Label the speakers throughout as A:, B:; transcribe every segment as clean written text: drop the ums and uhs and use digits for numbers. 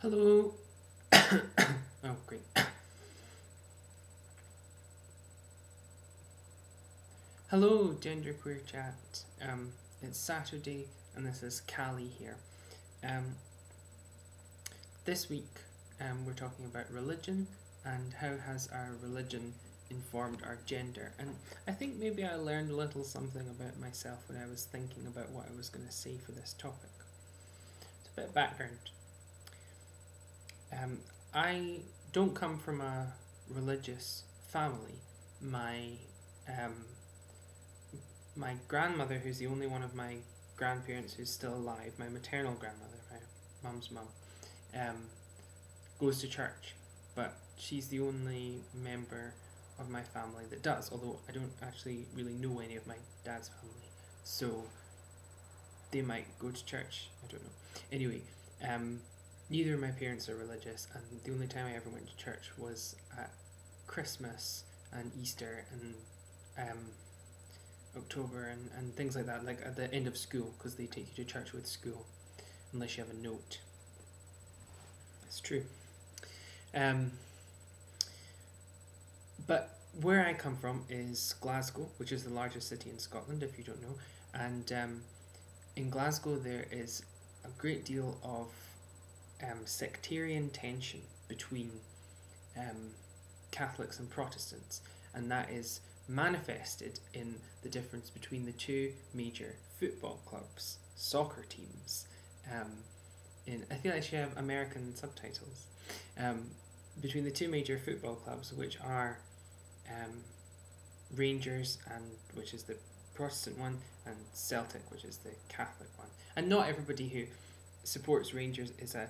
A: Hello. Oh, great. Hello, GenderqueerChat. It's Saturday, and this is Callie here. Um, this week, we're talking about religion and how has our religion informed our gender. And I think maybe I learned a little something about myself when I was thinking about what I was going to say for this topic. It's a bit of background. I don't come from a religious family. My um, my grandmother, who's the only one of my grandparents who's still alive, my maternal grandmother, my mum's mum, um, goes to church, but she's the only member of my family that does. Although I don't actually really know any of my dad's family, so they might go to church. I don't know. Anyway, neither of my parents are religious, and the only time I ever went to church was at Christmas and Easter and October and things like that, like at the end of school, because they take you to church with school, unless you have a note. It's true. But where I come from is Glasgow, which is the largest city in Scotland, if you don't know. And in Glasgow, there is a great deal of sectarian tension between Catholics and Protestants, and that is manifested in the difference between the two major football clubs, soccer teams. I feel like I should have American subtitles. Between the two major football clubs, which are Rangers, and which is the Protestant one, and Celtic, which is the Catholic one. And not everybody who supports Rangers is a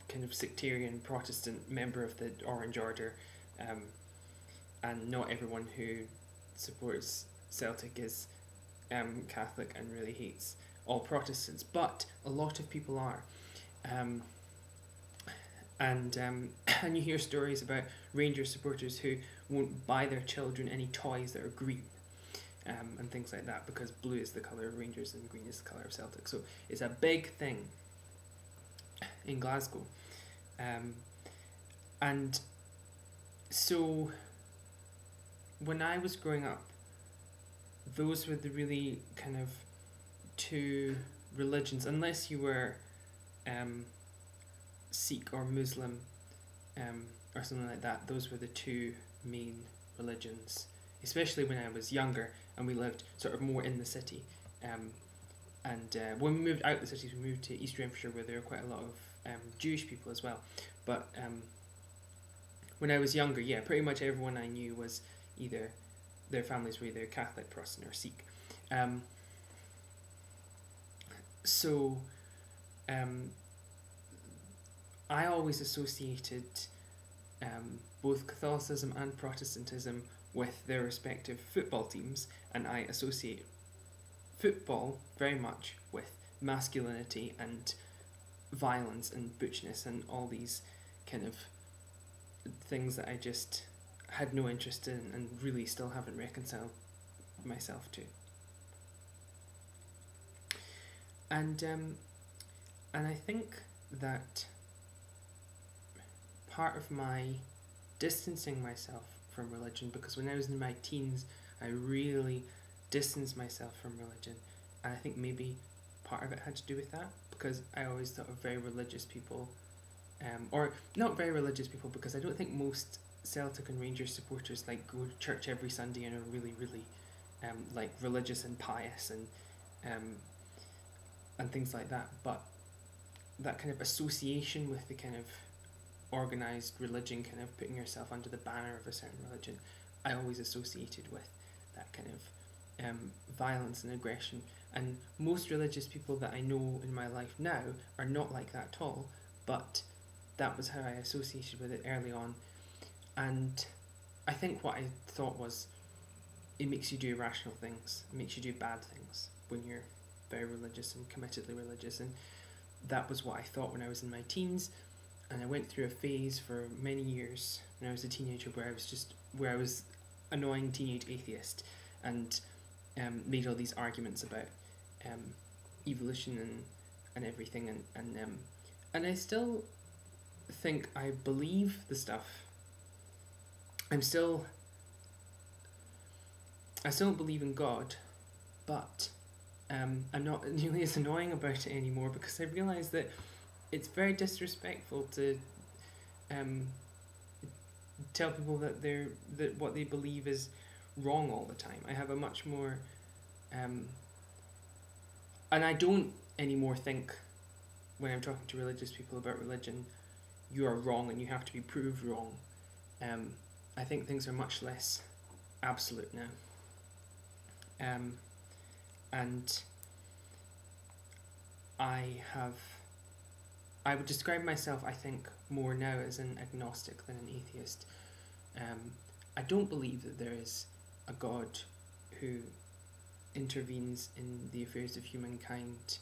A: kind of sectarian Protestant member of the Orange Order, and not everyone who supports Celtic is Catholic and really hates all Protestants, but a lot of people are. And you hear stories about Rangers supporters who won't buy their children any toys that are green, and things like that, because blue is the colour of Rangers and green is the colour of Celtic. So it's a big thing in Glasgow. And so when I was growing up, those were the really kind of two religions, unless you were Sikh or Muslim, or something like that. Those were the two main religions, especially when I was younger and we lived sort of more in the city. And when we moved out of the cities, we moved to East Renfrewshire, where there were quite a lot of Jewish people as well. But when I was younger, yeah, pretty much everyone I knew was either, their families were either Catholic, Protestant, or Sikh. So I always associated both Catholicism and Protestantism with their respective football teams, and I associate football very much with masculinity and violence and butchness and all these kind of things that I just had no interest in and really still haven't reconciled myself to. And I think that part of my distancing myself from religion, because when I was in my teens, I really distanced myself from religion, and I think maybe part of it had to do with that, because I always thought of very religious people, or not very religious people, because I don't think most Celtic and Rangers supporters like go to church every Sunday and are really like religious and pious and things like that. But that kind of association with the kind of organised religion, kind of putting yourself under the banner of a certain religion, I always associated with that kind of violence and aggression. And most religious people that I know in my life now are not like that at all, but that was how I associated with it early on. And I think what I thought was, it makes you do irrational things, it makes you do bad things when you're very religious and committedly religious. And that was what I thought when I was in my teens. And I went through a phase for many years when I was a teenager where I was annoying teenage atheist, and made all these arguments about evolution and everything, and I still think I believe the stuff. I still don't believe in God, but I'm not nearly as annoying about it anymore, because I realise that it's very disrespectful to tell people that what they believe is wrong all the time. I have a much more and I don't anymore think, when I'm talking to religious people about religion, you are wrong and you have to be proved wrong. I think things are much less absolute now. And I would describe myself, I think, more now as an agnostic than an atheist. I don't believe that there is a God who intervenes in the affairs of humankind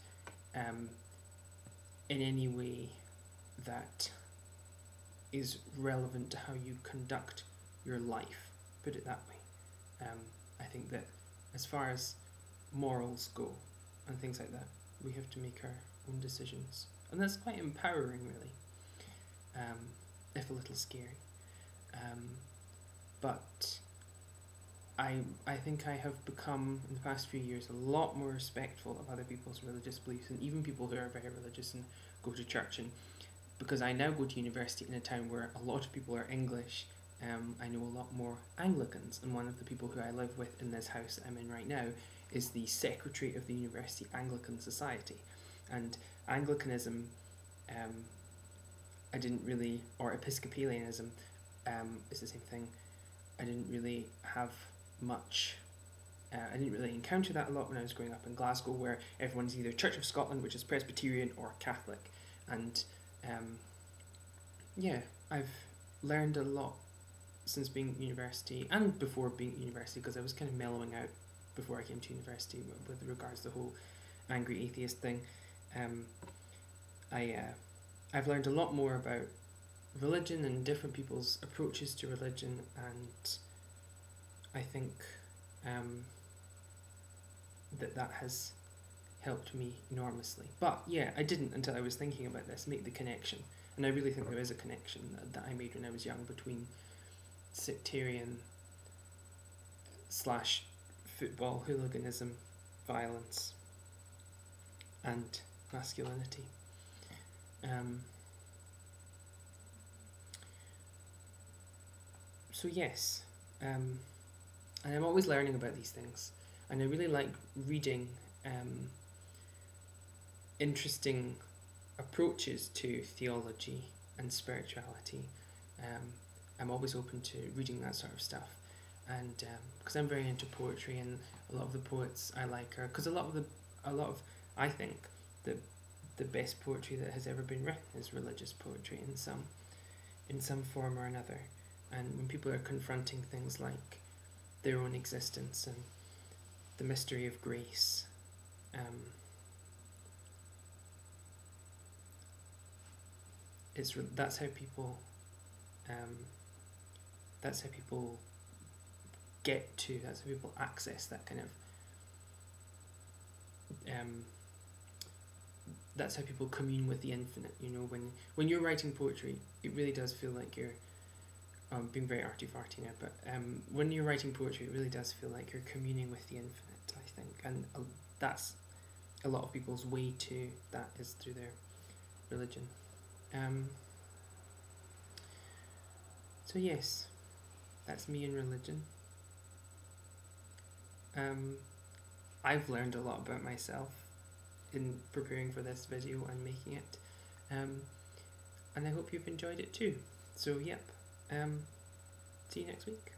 A: in any way that is relevant to how you conduct your life, put it that way. I think that as far as morals go and things like that, we have to make our own decisions, and that's quite empowering, really, if a little scary. But I think I have become, in the past few years, a lot more respectful of other people's religious beliefs, and even people who are very religious and go to church. And because I now go to university in a town where a lot of people are English, I know a lot more Anglicans, and one of the people who I live with in this house that I'm in right now is the secretary of the University Anglican Society. And Anglicanism, I didn't really, or Episcopalianism, is the same thing. I didn't really have much, I didn't really encounter that a lot when I was growing up in Glasgow, where everyone's either Church of Scotland, which is Presbyterian, or Catholic. And yeah, I've learned a lot since being at university, and before being at university, because I was kind of mellowing out before I came to university with regards to the whole angry atheist thing. I've learned a lot more about religion and different people's approaches to religion, and I think that has helped me enormously. But yeah, I didn't, until I was thinking about this, make the connection, and I really think there is a connection that I made when I was young between sectarian / football hooliganism, violence, and masculinity. So yes, and I'm always learning about these things, and I really like reading interesting approaches to theology and spirituality. I'm always open to reading that sort of stuff, and because I'm very into poetry, and a lot of the poets I like are, because a lot of I think the best poetry that has ever been written is religious poetry in some form or another. And when people are confronting things like their own existence and the mystery of grace, that's how people get to, that's how people access that kind of that's how people commune with the infinite. You know, when you're writing poetry, it really does feel like you're being very arty-farty now, but when you're writing poetry, it really does feel like you're communing with the infinite, I think, and that's a lot of people's way to that is through their religion. So yes, that's me in religion. I've learned a lot about myself in preparing for this video and making it, and I hope you've enjoyed it too. So yep, see you next week.